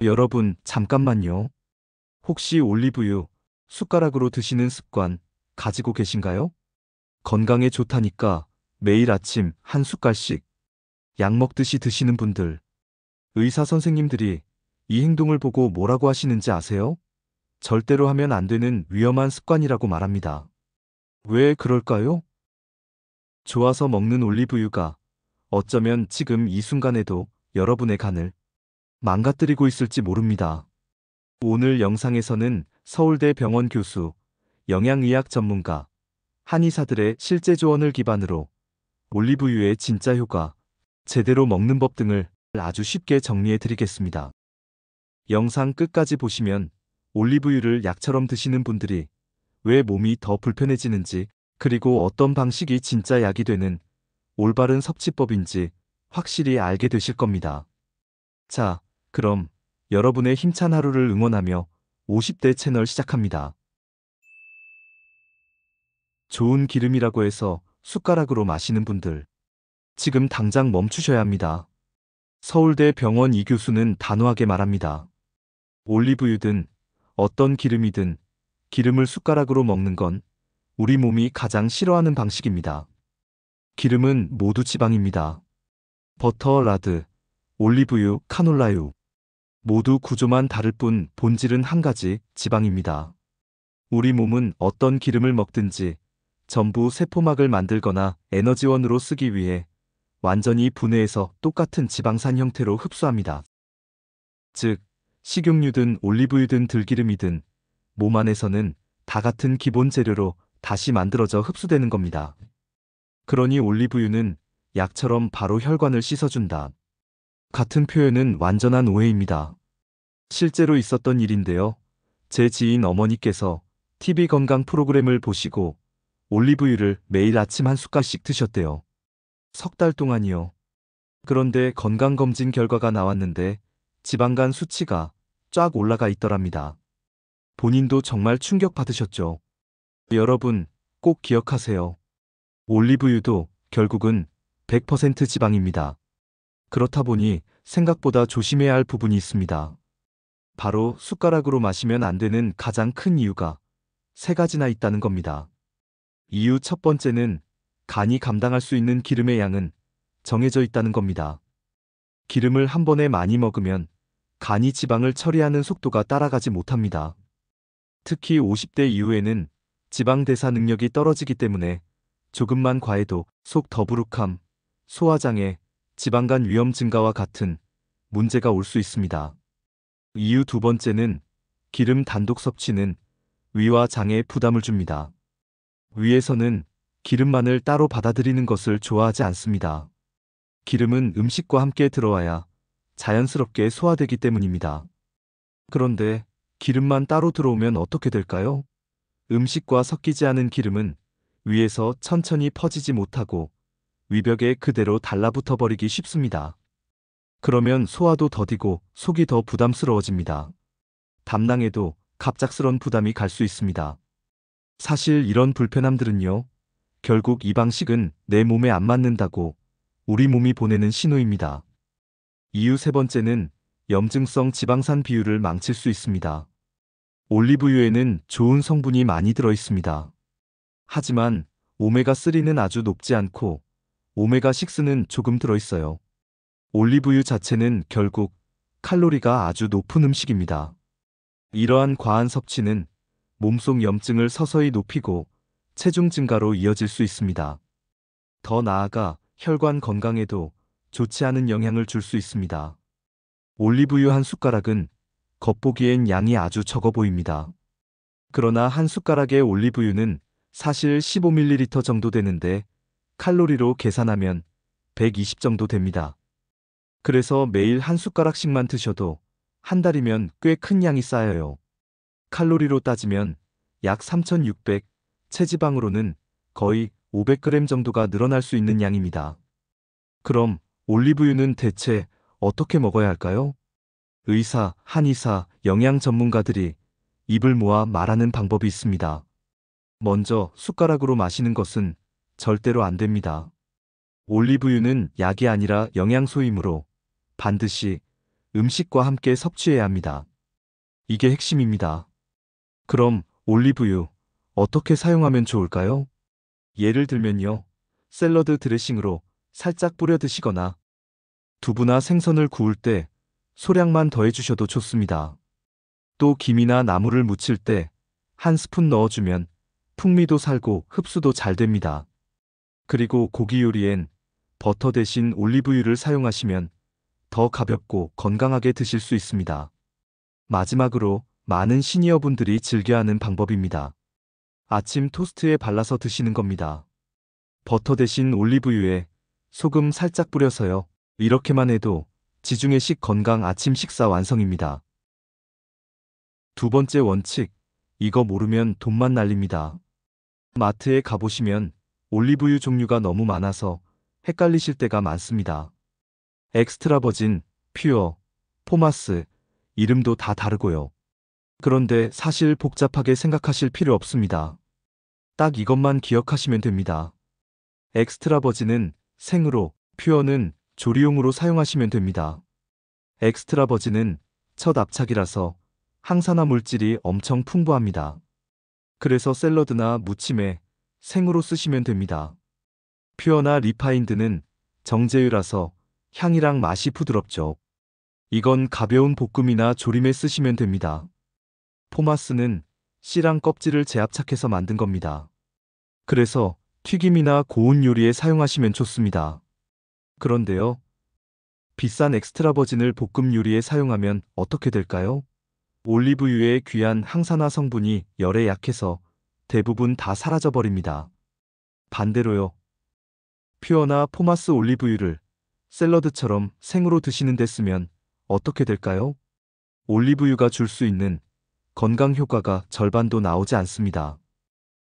여러분, 잠깐만요. 혹시 올리브유 숟가락으로 드시는 습관 가지고 계신가요? 건강에 좋다니까 매일 아침 한 숟갈씩 약 먹듯이 드시는 분들, 의사 선생님들이 이 행동을 보고 뭐라고 하시는지 아세요? 절대로 하면 안 되는 위험한 습관이라고 말합니다. 왜 그럴까요? 좋아서 먹는 올리브유가 어쩌면 지금 이 순간에도 여러분의 간을 망가뜨리고 있을지 모릅니다. 오늘 영상에서는 서울대 병원 교수, 영양의학 전문가, 한의사들의 실제 조언을 기반으로 올리브유의 진짜 효과, 제대로 먹는 법 등을 아주 쉽게 정리해 드리겠습니다. 영상 끝까지 보시면 올리브유를 약처럼 드시는 분들이 왜 몸이 더 불편해지는지, 그리고 어떤 방식이 진짜 약이 되는 올바른 섭취법인지 확실히 알게 되실 겁니다. 자, 그럼 여러분의 힘찬 하루를 응원하며 50대 채널 시작합니다. 좋은 기름이라고 해서 숟가락으로 마시는 분들, 지금 당장 멈추셔야 합니다. 서울대 병원 이 교수는 단호하게 말합니다. 올리브유든 어떤 기름이든 기름을 숟가락으로 먹는 건 우리 몸이 가장 싫어하는 방식입니다. 기름은 모두 지방입니다. 버터, 라드, 올리브유, 카놀라유. 모두 구조만 다를 뿐 본질은 한 가지, 지방입니다. 우리 몸은 어떤 기름을 먹든지 전부 세포막을 만들거나 에너지원으로 쓰기 위해 완전히 분해해서 똑같은 지방산 형태로 흡수합니다. 즉, 식용유든 올리브유든 들기름이든 몸 안에서는 다 같은 기본 재료로 다시 만들어져 흡수되는 겁니다. 그러니 올리브유는 약처럼 바로 혈관을 씻어준다. 같은 표현은 완전한 오해입니다. 실제로 있었던 일인데요. 제 지인 어머니께서 TV 건강 프로그램을 보시고 올리브유를 매일 아침 한 숟갈씩 드셨대요. 석 달 동안이요. 그런데 건강검진 결과가 나왔는데 지방간 수치가 쫙 올라가 있더랍니다. 본인도 정말 충격받으셨죠. 여러분, 꼭 기억하세요. 올리브유도 결국은 100% 지방입니다. 그렇다 보니 생각보다 조심해야 할 부분이 있습니다. 바로 숟가락으로 마시면 안 되는 가장 큰 이유가 세 가지나 있다는 겁니다. 이유 첫 번째는 간이 감당할 수 있는 기름의 양은 정해져 있다는 겁니다. 기름을 한 번에 많이 먹으면 간이 지방을 처리하는 속도가 따라가지 못합니다. 특히 50대 이후에는 지방 대사 능력이 떨어지기 때문에 조금만 과해도 속 더부룩함, 소화장애, 지방간 위험 증가와 같은 문제가 올 수 있습니다. 이유 두 번째는 기름 단독 섭취는 위와 장에 부담을 줍니다. 위에서는 기름만을 따로 받아들이는 것을 좋아하지 않습니다. 기름은 음식과 함께 들어와야 자연스럽게 소화되기 때문입니다. 그런데 기름만 따로 들어오면 어떻게 될까요? 음식과 섞이지 않은 기름은 위에서 천천히 퍼지지 못하고 위벽에 그대로 달라붙어 버리기 쉽습니다. 그러면 소화도 더디고 속이 더 부담스러워집니다. 담낭에도 갑작스런 부담이 갈 수 있습니다. 사실 이런 불편함들은요, 결국 이 방식은 내 몸에 안 맞는다고 우리 몸이 보내는 신호입니다. 이유 세 번째는 염증성 지방산 비율을 망칠 수 있습니다. 올리브유에는 좋은 성분이 많이 들어 있습니다. 하지만 오메가3는 아주 높지 않고 오메가6는 조금 들어 있어요. 올리브유 자체는 결국 칼로리가 아주 높은 음식입니다. 이러한 과한 섭취는 몸속 염증을 서서히 높이고 체중 증가로 이어질 수 있습니다. 더 나아가 혈관 건강에도 좋지 않은 영향을 줄 수 있습니다. 올리브유 한 숟가락은 겉보기엔 양이 아주 적어 보입니다. 그러나 한 숟가락의 올리브유는 사실 15ml 정도 되는데 칼로리로 계산하면 120 정도 됩니다. 그래서 매일 한 숟가락씩만 드셔도 한 달이면 꽤 큰 양이 쌓여요. 칼로리로 따지면 약 3600, 체지방으로는 거의 500g 정도가 늘어날 수 있는 양입니다. 그럼 올리브유는 대체 어떻게 먹어야 할까요? 의사, 한의사, 영양 전문가들이 입을 모아 말하는 방법이 있습니다. 먼저 숟가락으로 마시는 것은 절대로 안 됩니다. 올리브유는 약이 아니라 영양소이므로 반드시 음식과 함께 섭취해야 합니다. 이게 핵심입니다. 그럼 올리브유 어떻게 사용하면 좋을까요? 예를 들면요. 샐러드 드레싱으로 살짝 뿌려 드시거나 두부나 생선을 구울 때 소량만 더해 주셔도 좋습니다. 또 김이나 나물을 무칠 때 한 스푼 넣어주면 풍미도 살고 흡수도 잘 됩니다. 그리고 고기 요리엔 버터 대신 올리브유를 사용하시면 더 가볍고 건강하게 드실 수 있습니다. 마지막으로 많은 시니어분들이 즐겨하는 방법입니다. 아침 토스트에 발라서 드시는 겁니다. 버터 대신 올리브유에 소금 살짝 뿌려서요. 이렇게만 해도 지중해식 건강 아침 식사 완성입니다. 두 번째 원칙, 이거 모르면 돈만 날립니다. 마트에 가보시면 올리브유 종류가 너무 많아서 헷갈리실 때가 많습니다. 엑스트라 버진, 퓨어, 포마스, 이름도 다 다르고요. 그런데 사실 복잡하게 생각하실 필요 없습니다. 딱 이것만 기억하시면 됩니다. 엑스트라 버진은 생으로, 퓨어는 조리용으로 사용하시면 됩니다. 엑스트라 버진은 첫 압착이라서 항산화 물질이 엄청 풍부합니다. 그래서 샐러드나 무침에 생으로 쓰시면 됩니다. 퓨어나 리파인드는 정제유라서 향이랑 맛이 부드럽죠. 이건 가벼운 볶음이나 조림에 쓰시면 됩니다. 포마스는 씨랑 껍질을 재압착해서 만든 겁니다. 그래서 튀김이나 고운 요리에 사용하시면 좋습니다. 그런데요, 비싼 엑스트라 버진을 볶음 요리에 사용하면 어떻게 될까요? 올리브유의 귀한 항산화 성분이 열에 약해서 대부분 다 사라져 버립니다. 반대로요, 퓨어나 포마스 올리브유를 샐러드처럼 생으로 드시는 데 쓰면 어떻게 될까요? 올리브유가 줄 수 있는 건강 효과가 절반도 나오지 않습니다.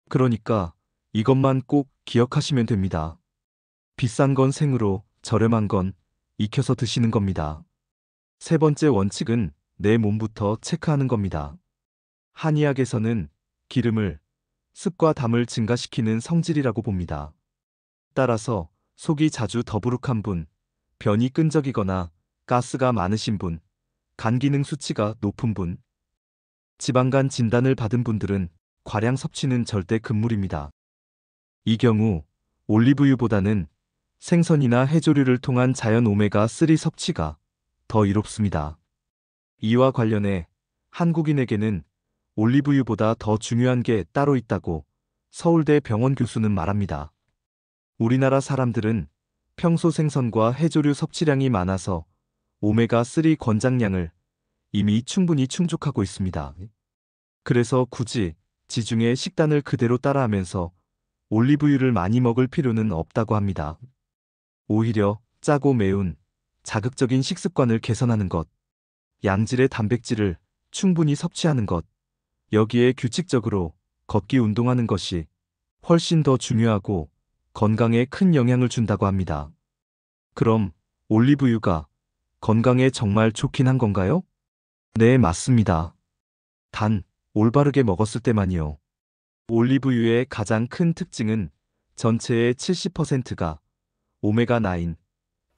그러니까 이것만 꼭 기억하시면 됩니다. 비싼 건 생으로, 저렴한 건 익혀서 드시는 겁니다. 세 번째 원칙은 내 몸부터 체크하는 겁니다. 한의학에서는 기름을 습과 담을 증가시키는 성질이라고 봅니다. 따라서 속이 자주 더부룩한 분, 변이 끈적이거나 가스가 많으신 분, 간 기능 수치가 높은 분, 지방간 진단을 받은 분들은 과량 섭취는 절대 금물입니다. 이 경우 올리브유보다는 생선이나 해조류를 통한 자연 오메가3 섭취가 더 이롭습니다. 이와 관련해 한국인에게는 올리브유보다 더 중요한 게 따로 있다고 서울대 병원 교수는 말합니다. 우리나라 사람들은 평소 생선과 해조류 섭취량이 많아서 오메가3 권장량을 이미 충분히 충족하고 있습니다. 그래서 굳이 지중해 식단을 그대로 따라하면서 올리브유를 많이 먹을 필요는 없다고 합니다. 오히려 짜고 매운 자극적인 식습관을 개선하는 것, 양질의 단백질을 충분히 섭취하는 것, 여기에 규칙적으로 걷기 운동하는 것이 훨씬 더 중요하고 건강에 큰 영향을 준다고 합니다. 그럼 올리브유가 건강에 정말 좋긴 한 건가요? 네, 맞습니다. 단, 올바르게 먹었을 때만이요. 올리브유의 가장 큰 특징은 전체의 70%가 오메가9,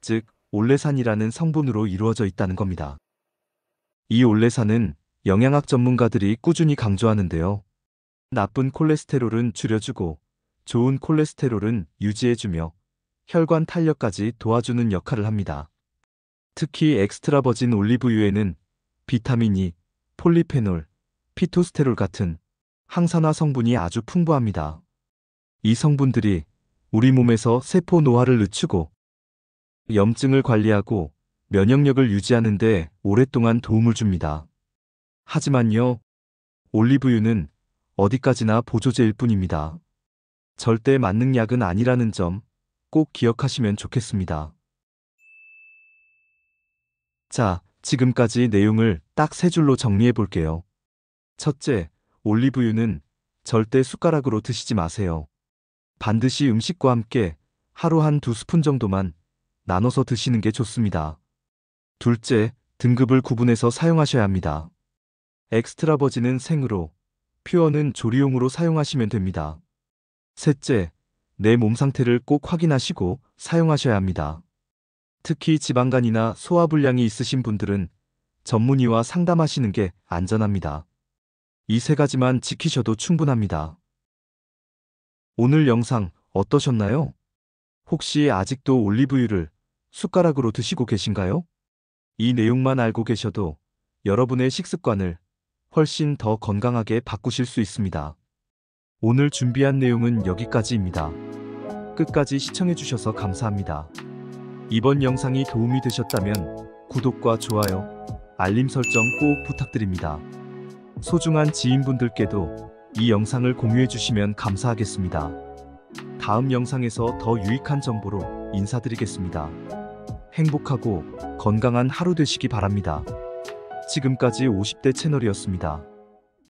즉 올레산이라는 성분으로 이루어져 있다는 겁니다. 이 올레산은 영양학 전문가들이 꾸준히 강조하는데요. 나쁜 콜레스테롤은 줄여주고 좋은 콜레스테롤은 유지해주며 혈관 탄력까지 도와주는 역할을 합니다. 특히 엑스트라 버진 올리브유에는 비타민 E, 폴리페놀, 피토스테롤 같은 항산화 성분이 아주 풍부합니다. 이 성분들이 우리 몸에서 세포 노화를 늦추고 염증을 관리하고 면역력을 유지하는 데 오랫동안 도움을 줍니다. 하지만요, 올리브유는 어디까지나 보조제일 뿐입니다. 절대 만능 약은 아니라는 점 꼭 기억하시면 좋겠습니다. 자, 지금까지 내용을 딱 세 줄로 정리해 볼게요. 첫째, 올리브유는 절대 숟가락으로 드시지 마세요. 반드시 음식과 함께 하루 한 두 스푼 정도만 나눠서 드시는 게 좋습니다. 둘째, 등급을 구분해서 사용하셔야 합니다. 엑스트라 버진은 생으로, 퓨어는 조리용으로 사용하시면 됩니다. 셋째, 내 몸 상태를 꼭 확인하시고 사용하셔야 합니다. 특히 지방간이나 소화불량이 있으신 분들은 전문의와 상담하시는 게 안전합니다. 이 세 가지만 지키셔도 충분합니다. 오늘 영상 어떠셨나요? 혹시 아직도 올리브유를 숟가락으로 드시고 계신가요? 이 내용만 알고 계셔도 여러분의 식습관을 훨씬 더 건강하게 바꾸실 수 있습니다. 오늘 준비한 내용은 여기까지입니다. 끝까지 시청해주셔서 감사합니다. 이번 영상이 도움이 되셨다면 구독과 좋아요, 알림 설정 꼭 부탁드립니다. 소중한 지인분들께도 이 영상을 공유해주시면 감사하겠습니다. 다음 영상에서 더 유익한 정보로 인사드리겠습니다. 행복하고 건강한 하루 되시기 바랍니다. 지금까지 50대 채널이었습니다.